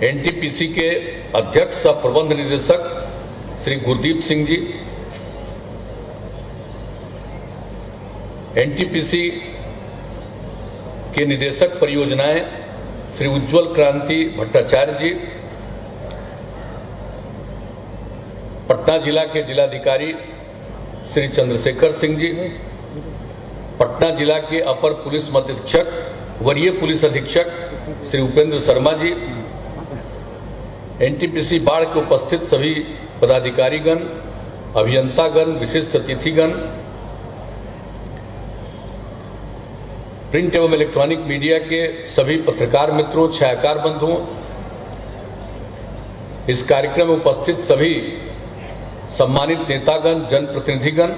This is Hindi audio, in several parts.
एनटीपीसी के अध्यक्ष सह प्रबंध निदेशक श्री गुरदीप सिंह जी, एनटीपीसी के निदेशक परियोजनाएं श्री उज्ज्वल क्रांति भट्टाचार्य जी, पटना जिला के जिलाधिकारी श्री चंद्रशेखर सिंह जी, पटना जिला के अपर पुलिस अधीक्षक वरीय पुलिस अधीक्षक श्री उपेंद्र शर्मा जी, एनटीपीसी बाढ़ के उपस्थित सभी पदाधिकारीगण, अभियंतागण, विशिष्ट अतिथिगण, प्रिंट एवं इलेक्ट्रॉनिक मीडिया के सभी पत्रकार मित्रों, छायाकार बंधुओं, इस कार्यक्रम में उपस्थित सभी सम्मानित नेतागण, जनप्रतिनिधिगण,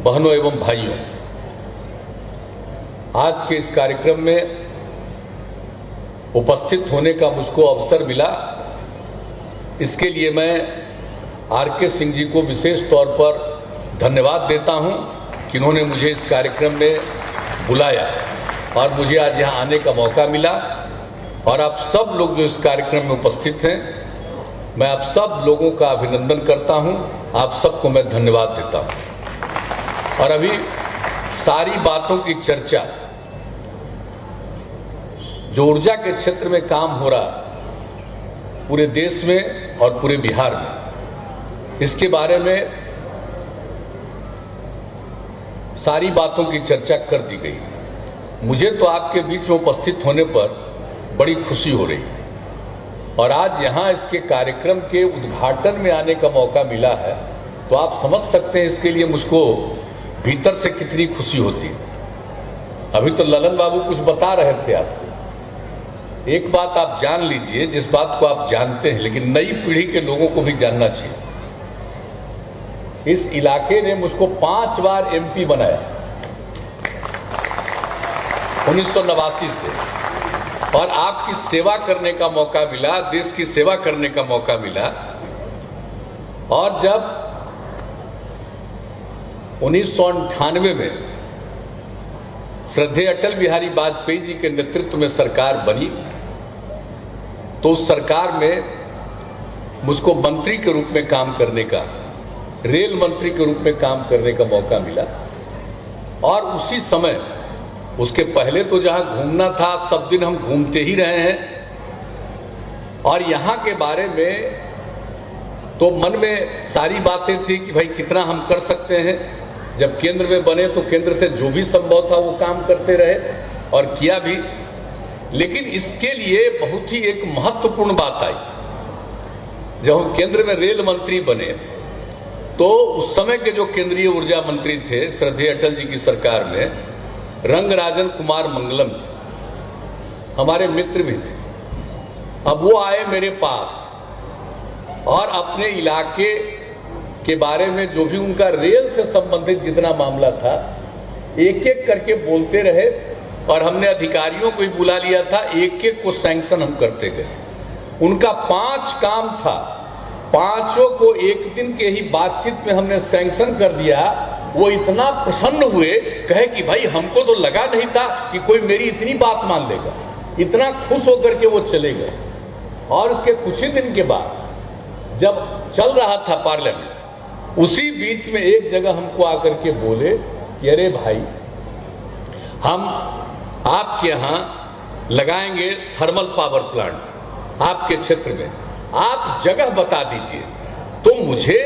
बहनों एवं भाइयों, आज के इस कार्यक्रम में उपस्थित होने का मुझको अवसर मिला, इसके लिए मैं आर.के. सिंह जी को विशेष तौर पर धन्यवाद देता हूं कि उन्होंने मुझे इस कार्यक्रम में बुलाया और मुझे आज यहां आने का मौका मिला। और आप सब लोग जो इस कार्यक्रम में उपस्थित हैं, मैं आप सब लोगों का अभिनंदन करता हूं, आप सबको मैं धन्यवाद देता हूं। और अभी सारी बातों की चर्चा जो ऊर्जा के क्षेत्र में काम हो रहा पूरे देश में और पूरे बिहार में, इसके बारे में सारी बातों की चर्चा कर दी गई। मुझे तो आपके बीच में उपस्थित होने पर बड़ी खुशी हो रही है और आज यहां इसके कार्यक्रम के उद्घाटन में आने का मौका मिला है, तो आप समझ सकते हैं इसके लिए मुझको भीतर से कितनी खुशी होती है। अभी तो ललन बाबू कुछ बता रहे थे आपको। एक बात आप जान लीजिए, जिस बात को आप जानते हैं लेकिन नई पीढ़ी के लोगों को भी जानना चाहिए। इस इलाके ने मुझको 5 बार एमपी बनाया 1989 से, और आपकी सेवा करने का मौका मिला, देश की सेवा करने का मौका मिला। और जब 1998 में श्रद्धेय अटल बिहारी वाजपेयी जी के नेतृत्व में सरकार बनी, तो उस सरकार में मुझको मंत्री के रूप में काम करने का, रेल मंत्री के रूप में काम करने का मौका मिला। और उसी समय, उसके पहले तो जहां घूमना था सब दिन हम घूमते ही रहे हैं, और यहां के बारे में तो मन में सारी बातें थी कि भाई कितना हम कर सकते हैं। जब केंद्र में बने तो केंद्र से जो भी संभव था वो काम करते रहे और किया भी। लेकिन इसके लिए बहुत ही एक महत्वपूर्ण बात आई। जब हम केंद्र में रेल मंत्री बने तो उस समय के जो केंद्रीय ऊर्जा मंत्री थे श्रद्धेय अटल जी की सरकार में, रंगराजन कुमार मंगलम हमारे मित्र भी थे। अब वो आए मेरे पास और अपने इलाके के बारे में जो भी उनका रेल से संबंधित जितना मामला था एक एक करके बोलते रहे, और हमने अधिकारियों को भी बुला लिया था, एक एक को सैंक्शन हम करते गए। उनका 5 काम था, 5 को एक दिन के ही बातचीत में हमने सैंक्शन कर दिया। वो इतना प्रसन्न हुए, कहे कि भाई हमको तो लगा नहीं था कि कोई मेरी इतनी बात मान लेगा। इतना खुश होकर के वो चले गए। और उसके कुछ ही दिन के बाद जब चल रहा था पार्लियामेंट, उसी बीच में एक जगह हमको आकर के बोले कि अरे भाई, हम आपके यहां लगाएंगे थर्मल पावर प्लांट आपके क्षेत्र में, आप जगह बता दीजिए। तो मुझे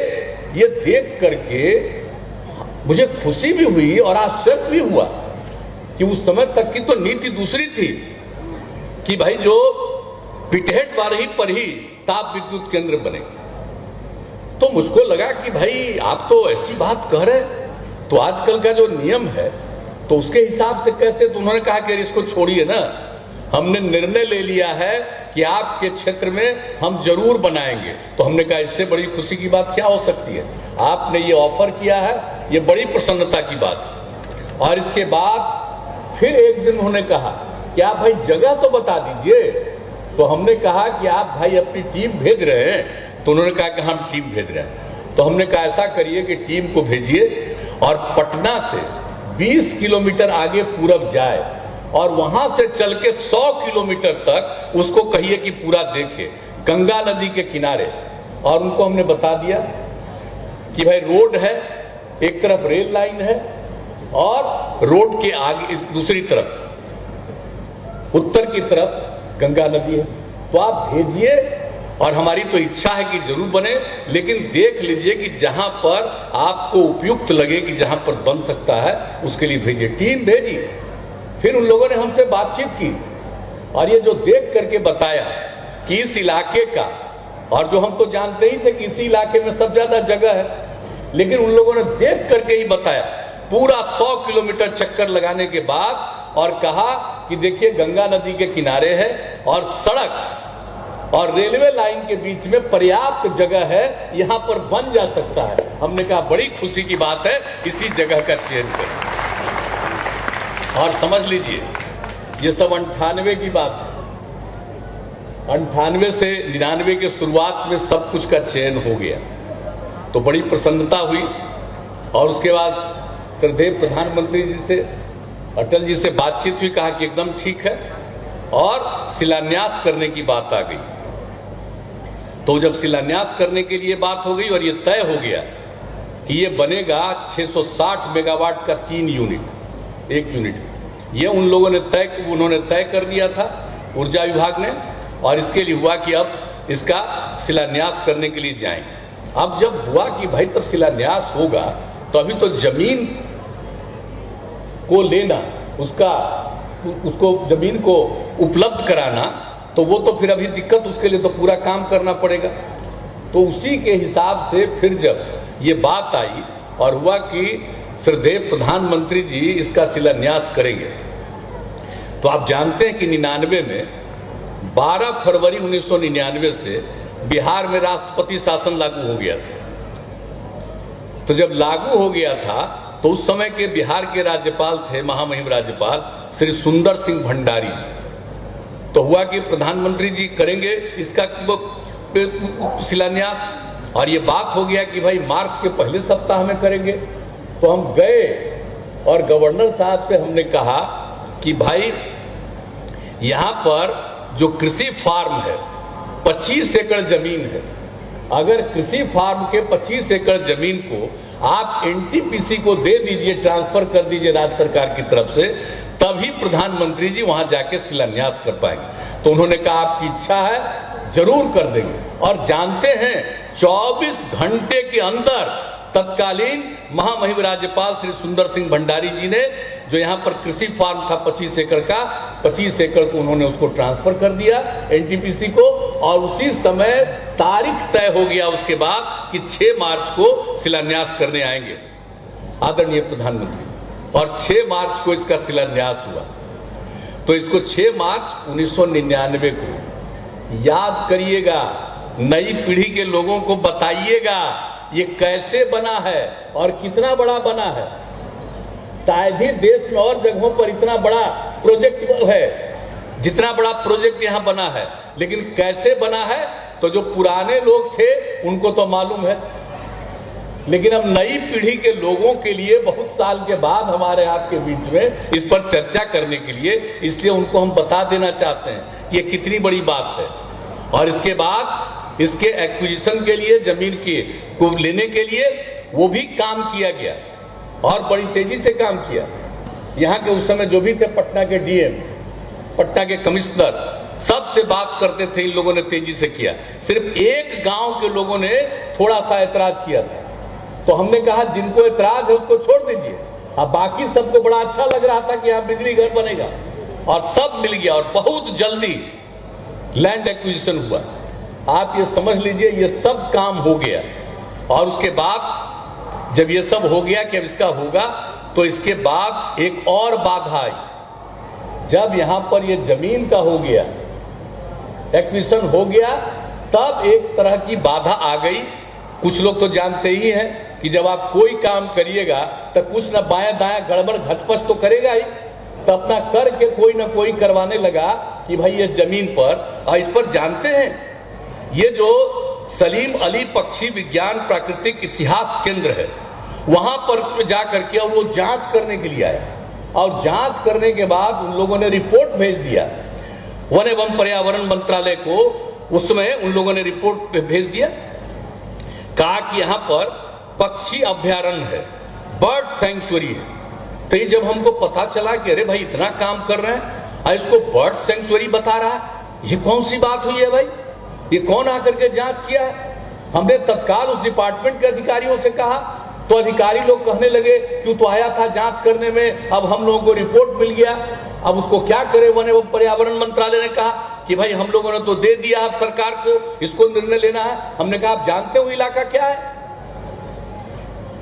ये देख करके मुझे खुशी भी हुई और आश्चर्य भी हुआ कि उस समय तक की तो नीति दूसरी थी कि भाई जो पिटहेट बारही पर ही ताप विद्युत केंद्र बने। तो मुझको लगा कि भाई आप तो ऐसी बात कह रहे, तो आजकल का जो नियम है तो उसके हिसाब से कैसे। तो उन्होंने कहा कि इसको छोड़िए ना, हमने निर्णय ले लिया है कि आपके क्षेत्र में हम जरूर बनाएंगे। तो हमने कहा इससे बड़ी खुशी की बात क्या हो सकती है। आपने ये ऑफर किया है, ये बड़ी प्रसन्नता की बात है। और इसके बाद फिर एक दिन उन्होंने कहा कि आप भाई जगह तो बता दीजिए। तो हमने कहा कि आप भाई अपनी टीम भेज रहे हैं। तो उन्होंने कहा कि हम टीम भेज रहे हैं। तो हमने कहा ऐसा करिए कि टीम को भेजिए और पटना से 20 किलोमीटर आगे पूरब जाए और वहां से चल के 100 किलोमीटर तक उसको कहिए कि पूरा देखे, गंगा नदी के किनारे। और उनको हमने बता दिया कि भाई रोड है, एक तरफ रेल लाइन है और रोड के आगे दूसरी तरफ उत्तर की तरफ गंगा नदी है। तो आप भेजिए, और हमारी तो इच्छा है कि जरूर बने, लेकिन देख लीजिए कि जहां पर आपको उपयुक्त लगे कि जहां पर बन सकता है उसके लिए भेजिए। टीम भेजी, फिर उन लोगों ने हमसे बातचीत की और ये जो देख करके बताया कि इस इलाके का, और जो हम तो जानते ही थे कि इसी इलाके में सबसे ज्यादा जगह है, लेकिन उन लोगों ने देख करके ही बताया, पूरा 100 किलोमीटर चक्कर लगाने के बाद, और कहा कि देखिए गंगा नदी के किनारे है और सड़क और रेलवे लाइन के बीच में पर्याप्त जगह है, यहां पर बन जा सकता है। हमने कहा बड़ी खुशी की बात है, इसी जगह का चयन करें। और समझ लीजिए ये सब 98 की बात है, 98 से 99 के शुरुआत में सब कुछ का चयन हो गया, तो बड़ी प्रसन्नता हुई। और उसके बाद श्रद्धेय प्रधानमंत्री जी से, अटल जी से बातचीत हुई, कहा कि एकदम ठीक है, और शिलान्यास करने की बात आ गई। तो जब शिलान्यास करने के लिए बात हो गई और ये तय हो गया कि ये बनेगा 660 मेगावाट का 3 यूनिट, 1 यूनिट, ये उन्होंने तय कर दिया था ऊर्जा विभाग ने, और इसके लिए हुआ कि अब इसका शिलान्यास करने के लिए जाएं। अब जब हुआ कि भाई तब शिलान्यास होगा, तो अभी तो जमीन को लेना, उसको जमीन को उपलब्ध कराना, तो वो तो फिर अभी दिक्कत, उसके लिए तो पूरा काम करना पड़ेगा। तो उसी के हिसाब से फिर जब ये बात आई और हुआ कि श्रद्धेय प्रधानमंत्री जी इसका शिलान्यास करेंगे, तो आप जानते हैं कि 99 में 12 फरवरी 1999 से बिहार में राष्ट्रपति शासन लागू हो गया था। तो जब लागू हो गया था तो उस समय के बिहार के राज्यपाल थे, महामहिम राज्यपाल श्री सुंदर सिंह भंडारी। तो हुआ कि प्रधानमंत्री जी करेंगे इसका शिलान्यास, और ये बात हो गया कि भाई मार्च के पहले सप्ताह में करेंगे। तो हम गए और गवर्नर साहब से हमने कहा कि भाई यहां पर जो कृषि फार्म है 25 एकड़ जमीन है, अगर कृषि फार्म के 25 एकड़ जमीन को आप एनटीपीसी को दे दीजिए, ट्रांसफर कर दीजिए राज्य सरकार की तरफ से, तभी प्रधानमंत्री जी वहां जाके शिलान्यास कर पाएंगे। तो उन्होंने कहा आपकी इच्छा है, जरूर कर देंगे। और जानते हैं 24 घंटे के अंदर तत्कालीन महामहिम राज्यपाल श्री सुंदर सिंह भंडारी जी ने, जो यहां पर कृषि फार्म था 25 एकड़ का, 25 एकड़ को उन्होंने उसको ट्रांसफर कर दिया एनटीपीसी को, और उसी समय तारीख तय हो गया उसके बाद कि 6 मार्च को शिलान्यास करने आएंगे आदरणीय प्रधानमंत्री, और 6 मार्च को इसका शिलान्यास हुआ। तो इसको 6 मार्च 1999 को याद करिएगा, नई पीढ़ी के लोगों को बताइएगा ये कैसे बना है और कितना बड़ा बना है। शायद ही देश में और जगहों पर इतना बड़ा प्रोजेक्ट है जितना बड़ा प्रोजेक्ट यहां बना है, लेकिन कैसे बना है तो जो पुराने लोग थे उनको तो मालूम है, लेकिन अब नई पीढ़ी के लोगों के लिए बहुत साल के बाद हमारे आपके बीच में इस पर चर्चा करने के लिए, इसलिए उनको हम बता देना चाहते हैं ये कितनी बड़ी बात है। और इसके बाद इसके एक्विजिशन के लिए, जमीन को लेने के लिए वो भी काम किया गया और बड़ी तेजी से काम किया। यहाँ के उस समय जो भी थे, पटना के डीएम, पटना के कमिश्नर, सबसे बात करते थे, इन लोगों ने तेजी से किया। सिर्फ एक गांव के लोगों ने थोड़ा सा ऐतराज किया था, तो हमने कहा जिनको ऐतराज है उसको छोड़ दीजिए। अब बाकी सबको बड़ा अच्छा लग रहा था कि यहाँ बिजली घर बनेगा, और सब मिल गया और बहुत जल्दी लैंड एक्विजिशन हुआ। आप ये समझ लीजिए ये सब काम हो गया, और उसके बाद जब ये सब हो गया कि अब इसका होगा, तो इसके बाद एक और बाधा आई। जब यहां पर ये जमीन का हो गया, एक्विजिशन हो गया, तब एक तरह की बाधा आ गई। कुछ लोग तो जानते ही हैं कि जब आप कोई काम करिएगा तो कुछ ना बायां दायां गड़बड़ घचपच तो करेगा ही, तो अपना करके कोई ना कोई करवाने लगा कि भाई इस जमीन पर, और इस पर जानते हैं ये जो सलीम अली पक्षी विज्ञान प्राकृतिक इतिहास केंद्र है, वहां पर जाकर के और वो जांच करने के लिए आया और जांच करने के बाद उन लोगों ने रिपोर्ट भेज दिया वन एवं पर्यावरण मंत्रालय को। उस समय उन लोगों ने रिपोर्ट भेज दिया, कहा कि यहां पर पक्षी अभ्यारण्य है, बर्ड सेंचुरी है। तो ये जब हमको पता चला कि अरे भाई इतना काम कर रहे हैं और इसको बर्ड सेंचुरी बता रहा है, ये कौन सी बात हुई है भाई, ये कौन आकर के जांच किया है। हमने तत्काल उस डिपार्टमेंट के अधिकारियों से कहा, तो अधिकारी लोग कहने लगे कि तो आया था जांच करने में, अब हम लोगों को रिपोर्ट मिल गया, अब उसको क्या करे। वन एवं पर्यावरण मंत्रालय ने कहा कि भाई हम लोगों ने तो दे दिया अब सरकार को, इसको निर्णय लेना है। हमने कहा आप जानते हो वो इलाका क्या है,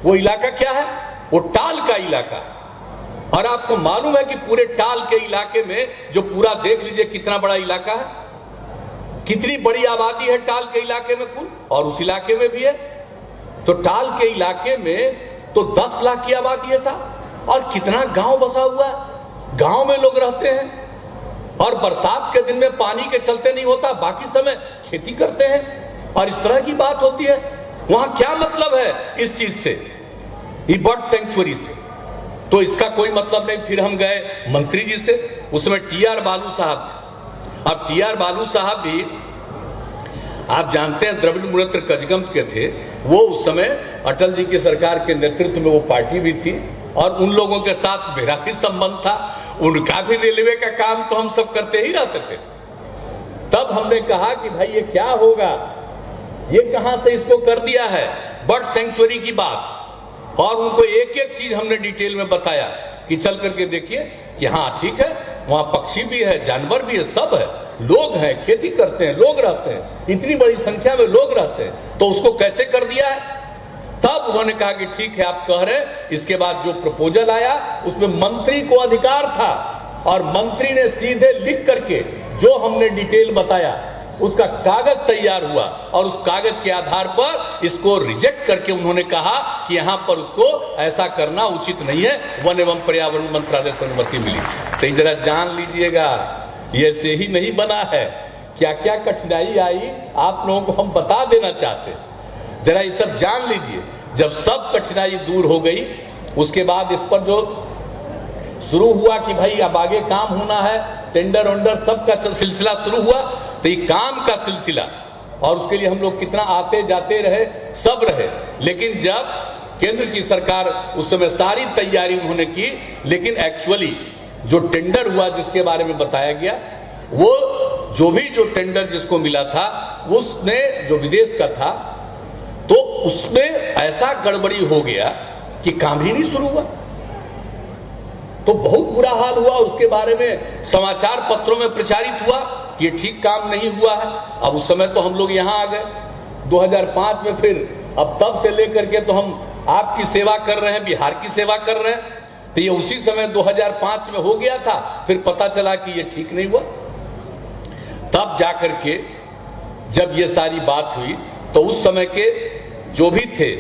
वो इलाका क्या है, वो टाल का इलाका। और आपको मालूम है कि पूरे टाल के इलाके में, जो पूरा देख लीजिए कितना बड़ा इलाका है, कितनी बड़ी आबादी है टाल के इलाके में कुल, और उस इलाके में भी है। तो टाल के इलाके में तो 10 लाख की आबादी है साहब, और कितना गांव बसा हुआ है, गांव में लोग रहते हैं, और बरसात के दिन में पानी के चलते नहीं होता, बाकी समय खेती करते हैं, और इस तरह की बात होती है। वहां क्या मतलब है इस चीज से, ये बर्ड सेंचुरी से? तो इसका कोई मतलब नहीं। फिर हम गए मंत्री जी से, उसमें टीआर बालू साहब थे। अब टीआर बालू साहब भी आप जानते हैं द्रविड़ मुनेत्र कजगम के थे, वो उस समय अटल जी की सरकार के नेतृत्व में वो पार्टी भी थी, और उन लोगों के साथ मेरा भी संबंध था, उनका भी रेलवे का काम तो हम सब करते ही रहते थे। तब हमने कहा कि भाई ये क्या होगा, ये कहां से इसको कर दिया है बर्ड सेंचुरी की बात। और उनको एक एक चीज हमने डिटेल में बताया कि चल करके देखिए कि हाँ ठीक है, वहां पक्षी भी है, जानवर भी है, सब है, लोग हैं, खेती करते हैं, लोग रहते हैं, इतनी बड़ी संख्या में लोग रहते हैं, तो उसको कैसे कर दिया है। तब उन्होंने कहा कि ठीक है आप कह रहे हैं। इसके बाद जो प्रपोजल आया उसमें मंत्री को अधिकार था, और मंत्री ने सीधे लिख करके जो हमने डिटेल बताया उसका कागज तैयार हुआ, और उस कागज के आधार पर इसको रिजेक्ट करके उन्होंने कहा कि यहां पर उसको ऐसा करना उचित नहीं है, वन एवं पर्यावरण मंत्रालय से अनुमति मिली। तो जरा जान लीजिएगा ये से ही नहीं बना है, क्या क्या कठिनाई आई आप लोगों को हम बता देना चाहते हैं, जरा ये सब जान लीजिए। जब सब कठिनाई दूर हो गई, उसके बाद इस पर जो शुरू हुआ कि भाई अब आगे काम होना है, टेंडर वेंडर सबका सिलसिला शुरू हुआ। तो ये काम का सिलसिला, और उसके लिए हम लोग कितना आते जाते रहे, सब रहे। लेकिन जब केंद्र की सरकार, उस समय सारी तैयारी उन्होंने की, लेकिन एक्चुअली जो टेंडर हुआ जिसके बारे में बताया गया, वो जो टेंडर जिसको मिला था उसने जो विदेश का था, तो उसमें ऐसा गड़बड़ी हो गया कि काम ही नहीं शुरू हुआ। तो बहुत बुरा हाल हुआ, उसके बारे में समाचार पत्रों में प्रचारित हुआ कि ये ठीक काम नहीं हुआ है। अब उस समय तो हम लोग यहां आ गए 2005 में, फिर अब तब से लेकर के तो हम आपकी सेवा कर रहे हैं, बिहार की सेवा कर रहे हैं। तो ये उसी समय 2005 में हो गया था, फिर पता चला कि ये ठीक नहीं हुआ। तब जाकर के जब ये सारी बात हुई, तो उस समय के जो भी थे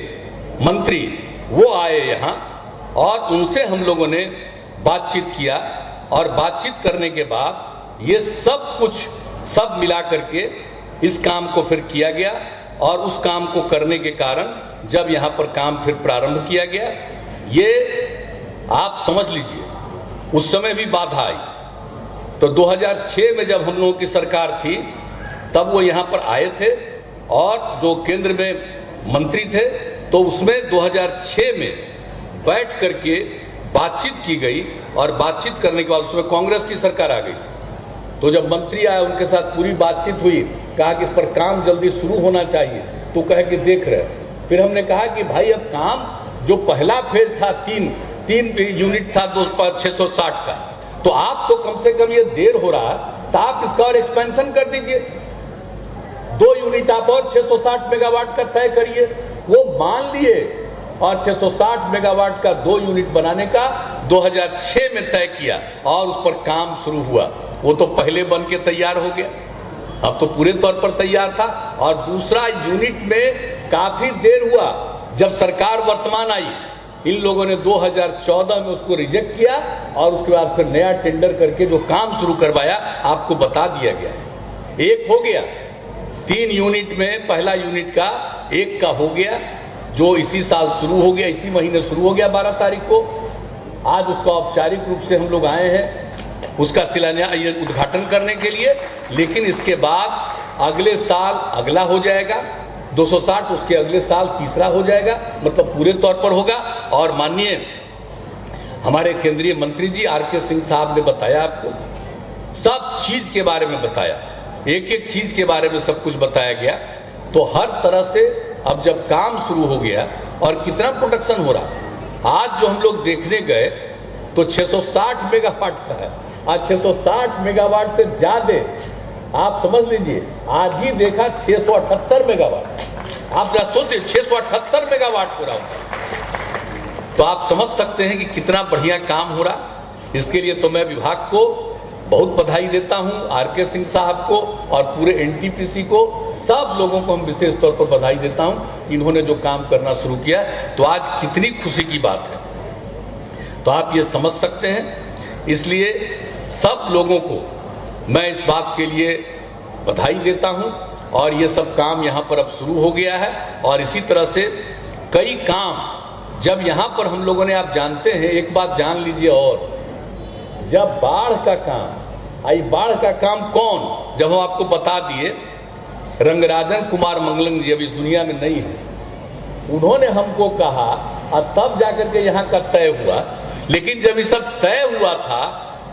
मंत्री वो आए यहां, और उनसे हम लोगों ने बातचीत किया, और बातचीत करने के बाद ये सब मिला करके इस काम को फिर किया गया। और उस काम को करने के कारण जब यहां पर काम फिर प्रारंभ किया गया, ये आप समझ लीजिए उस समय भी बाधा आई। तो 2006 में जब हम लोगों की सरकार थी, तब वो यहां पर आए थे, और जो केंद्र में मंत्री थे, तो उसमें 2006 में बैठ करके बातचीत की गई, और बातचीत करने के बाद उसमें कांग्रेस की सरकार आ गई। तो जब मंत्री आए उनके साथ पूरी बातचीत हुई, कहा कि इस पर काम जल्दी शुरू होना चाहिए, तो कहे कि देख रहे। फिर हमने कहा कि भाई अब काम जो पहला फेज था, तीन यूनिट था 660 का, तो आप तो कम से कम ये देर हो रहा है, तो आप इसका और एक्सपेंशन कर दीजिए, 2 यूनिट आप और 660 मेगावाट का तय करिए। वो मान लिए, और 660 मेगावाट का 2 यूनिट बनाने का 2006 में तय किया, और उस पर काम शुरू हुआ। वो तो पहले बन के तैयार हो गया, अब तो पूरे तौर पर तैयार था। और दूसरा यूनिट में काफी देर हुआ, जब सरकार वर्तमान आई, इन लोगों ने 2014 में उसको रिजेक्ट किया, और उसके बाद फिर नया टेंडर करके जो काम शुरू करवाया आपको बता दिया गया। एक हो गया 3 यूनिट में, पहला यूनिट का 1 का हो गया, जो इसी साल शुरू हो गया, इसी महीने शुरू हो गया 12 तारीख को। आज उसका औपचारिक रूप से हम लोग आए हैं उसका शिलान्यास उद्घाटन करने के लिए। लेकिन इसके बाद अगले साल अगला हो जाएगा 260, उसके अगले साल तीसरा हो जाएगा, मतलब पूरे तौर पर होगा। और माननीय हमारे केंद्रीय मंत्री जी आर.के. सिंह साहब ने बताया, आपको सब चीज के बारे में बताया, एक एक चीज के बारे में सब कुछ बताया गया। तो हर तरह से अब जब काम शुरू हो गया और कितना प्रोडक्शन हो रहा, आज जो हम लोग देखने गए तो 660 मेगावाट का है। आज 660 मेगावाट से ज्यादा आप समझ लीजिए, आज ही देखा 678 मेगावाट। आप जरा सोचिए 678 मेगावाट हो रहा होता, तो आप समझ सकते हैं कि कितना बढ़िया काम हो रहा। इसके लिए तो मैं विभाग को बहुत बधाई देता हूं, आर.के. सिंह साहब को और पूरे एनटीपीसी को, सब लोगों को हम विशेष तौर पर बधाई देता हूं। इन्होंने जो काम करना शुरू किया, तो आज कितनी खुशी की बात है, तो आप ये समझ सकते हैं। इसलिए सब लोगों को मैं इस बात के लिए बधाई देता हूं। और ये सब काम यहां पर अब शुरू हो गया है। और इसी तरह से कई काम जब यहां पर हम लोगों ने, आप जानते हैं, एक बात जान लीजिए, और जब बाढ़ का काम आई, बाढ़ का काम कौन, जब हम आपको बता दिए, रंगराजन कुमार मंगलम जी अब इस दुनिया में नहीं है, उन्होंने हमको कहा और तब जाकर के यहाँ का तय हुआ। लेकिन जब ये सब तय हुआ था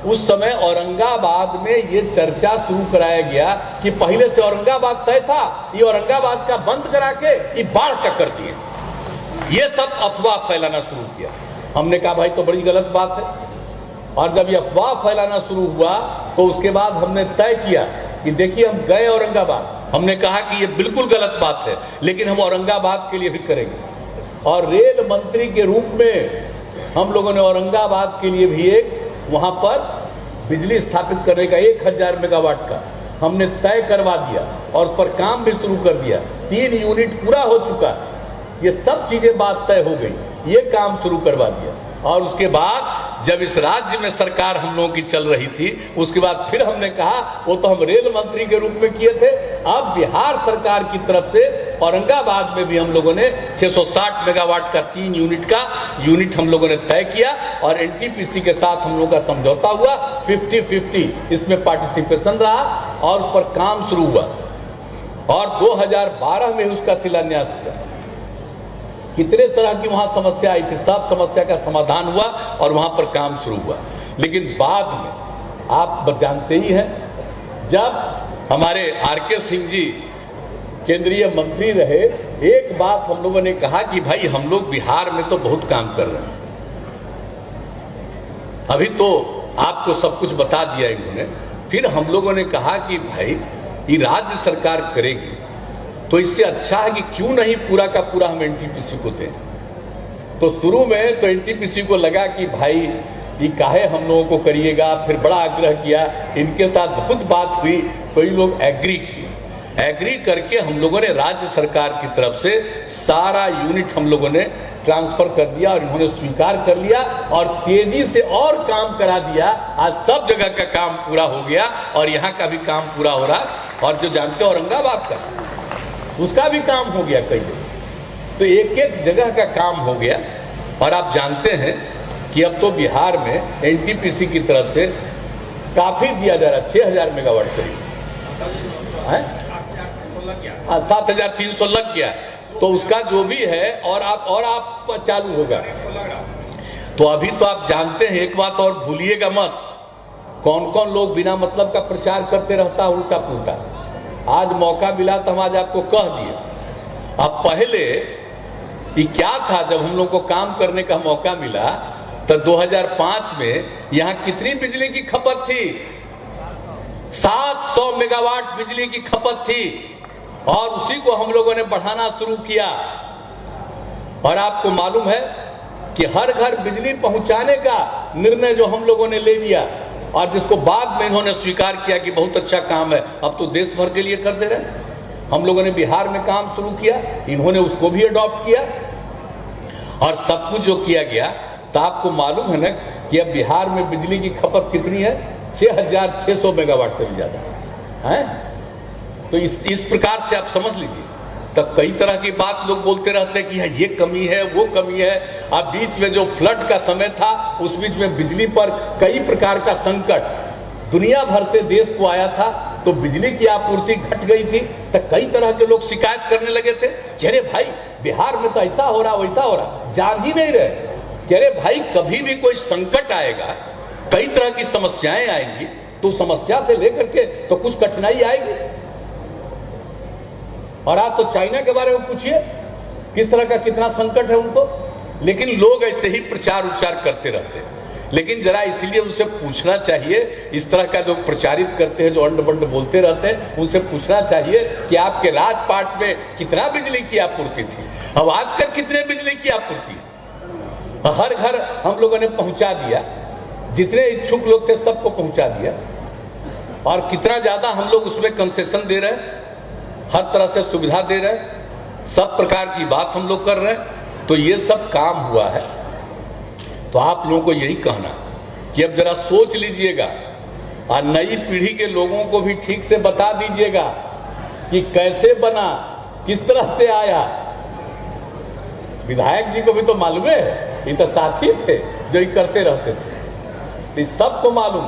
उस समय औरंगाबाद में ये चर्चा शुरू कराया गया कि पहले से औरंगाबाद तय था, ये औरंगाबाद का बंद करा के ये बाढ़ का कर दिए। ये सब अफवाह फैलाना शुरू किया। हमने कहा भाई तो बड़ी गलत बात है। और जब ये अफवाह फैलाना शुरू हुआ तो उसके बाद हमने तय किया कि देखिए, हम गए औरंगाबाद, हमने कहा कि ये बिल्कुल गलत बात है, लेकिन हम औरंगाबाद के लिए भी करेंगे। और रेल मंत्री के रूप में हम लोगों ने औरंगाबाद के लिए भी एक वहां पर बिजली स्थापित करने का 1000 मेगावाट का हमने तय करवा दिया और उस पर काम भी शुरू कर दिया। 3 यूनिट पूरा हो चुका, ये सब चीजें बात तय हो गई, ये काम शुरू करवा दिया। और उसके बाद जब इस राज्य में सरकार हम लोगों की चल रही थी, उसके बाद फिर हमने कहा, वो तो हम रेल मंत्री के रूप में किए थे, अब बिहार सरकार की तरफ से औरंगाबाद में भी हम लोगों ने 660 मेगावाट का 3 यूनिट हम लोगों ने तय किया। और एनटीपीसी के साथ हम लोगों का समझौता हुआ, 50-50 इसमें पार्टिसिपेशन रहा और उस पर काम शुरू हुआ। और 2012 में उसका शिलान्यास किया। कितने तरह की वहां समस्या आई थी, सब समस्या का समाधान हुआ और वहां पर काम शुरू हुआ। लेकिन बाद में आप जानते ही हैं, जब हमारे आर.के. सिंह जी केंद्रीय मंत्री रहे, एक बात हम लोगों ने कहा कि भाई हम लोग बिहार में तो बहुत काम कर रहे हैं, अभी तो आपको सब कुछ बता दिया इन्होंने। फिर हम लोगों ने कहा कि भाई ये राज्य सरकार करेगी तो इससे अच्छा है कि क्यों नहीं पूरा का पूरा हम एनटीपीसी को दें। तो शुरू में तो एनटीपीसी को लगा कि भाई ये काहे हम लोगों को करिएगा, फिर बड़ा आग्रह किया, इनके साथ बहुत बात हुई, कई लोग एग्री किए। एग्री करके हम लोगों ने राज्य सरकार की तरफ से सारा यूनिट हम लोगों ने ट्रांसफर कर दिया और इन्होंने स्वीकार कर लिया और तेजी से और काम करा दिया। आज सब जगह का काम पूरा हो गया और यहाँ का भी काम पूरा हो रहा। और जो जानते हो औरंगाबाद का, उसका भी काम हो गया कई जगह। तो एक एक जगह का काम हो गया। और आप जानते हैं कि अब तो बिहार में एनटीपीसी की तरफ से काफी दिया जा रहा है, 6000 मेगावाट करीब, 7300 लग गया। तो उसका जो भी है और आप चालू होगा। तो अभी तो आप जानते हैं, एक बात और भूलिएगा मत, कौन कौन लोग बिना मतलब का प्रचार करते रहता उल्टा पुल्टा। आज मौका मिला तो हम आज आपको कह दिए। अब पहले ये क्या था, जब हम लोग को काम करने का मौका मिला तो 2005 में यहां कितनी बिजली की खपत थी? 700 मेगावाट बिजली की खपत थी और उसी को हम लोगों ने बढ़ाना शुरू किया। और आपको मालूम है कि हर घर बिजली पहुंचाने का निर्णय जो हम लोगों ने ले लिया और जिसको बाद में इन्होंने स्वीकार किया कि बहुत अच्छा काम है, अब तो देश भर के लिए कर दे रहे। हम लोगों ने बिहार में काम शुरू किया, इन्होंने उसको भी अडॉप्ट किया और सब कुछ जो किया गया। तो आपको मालूम है ना कि अब बिहार में बिजली की खपत कितनी है? 6600 मेगावाट से भी ज्यादा है। तो इस प्रकार से आप समझ लीजिए तो कई तरह की बात लोग बोलते रहते हैं कि ये कमी है, वो कमी है। अब बीच में जो फ्लड का समय था, उस बीच में बिजली पर कई प्रकार का संकट दुनिया भर से देश को आया था, तो बिजली की आपूर्ति घट गई थी। तो कई तरह के लोग शिकायत करने लगे थे कि अरे भाई बिहार में तो ऐसा हो रहा, वैसा हो रहा, जान ही नहीं रहे कि अरे भाई कभी भी कोई संकट आएगा, कई तरह की समस्याएं आएंगी, तो समस्या से लेकर के तो कुछ कठिनाई आएगी। और आप तो चाइना के बारे में पूछिए, किस तरह का कितना संकट है उनको, लेकिन लोग ऐसे ही प्रचार उच्चार करते रहते हैं। लेकिन जरा इसलिए उनसे पूछना चाहिए, इस तरह का जो प्रचारित करते हैं, जो अंड बंड बोलते रहते हैं, उनसे पूछना चाहिए कि आपके राजपाट में कितना बिजली की आपूर्ति थी, अब आजकल कितने बिजली की आपूर्ति है। हर घर हम लोगों ने पहुंचा दिया, जितने इच्छुक लोग थे सबको पहुंचा दिया, और कितना ज्यादा हम लोग उसमें कंसेशन दे रहे हैं, हर तरह से सुविधा दे रहे हैं, सब प्रकार की बात हम लोग कर रहे हैं। तो ये सब काम हुआ है। तो आप लोगों को यही कहना कि अब जरा सोच लीजिएगा और नई पीढ़ी के लोगों को भी ठीक से बता दीजिएगा कि कैसे बना, किस तरह से आया। विधायक जी को भी तो मालूम है, ये तो साथी थे जो ये करते रहते थे, तो सबको मालूम।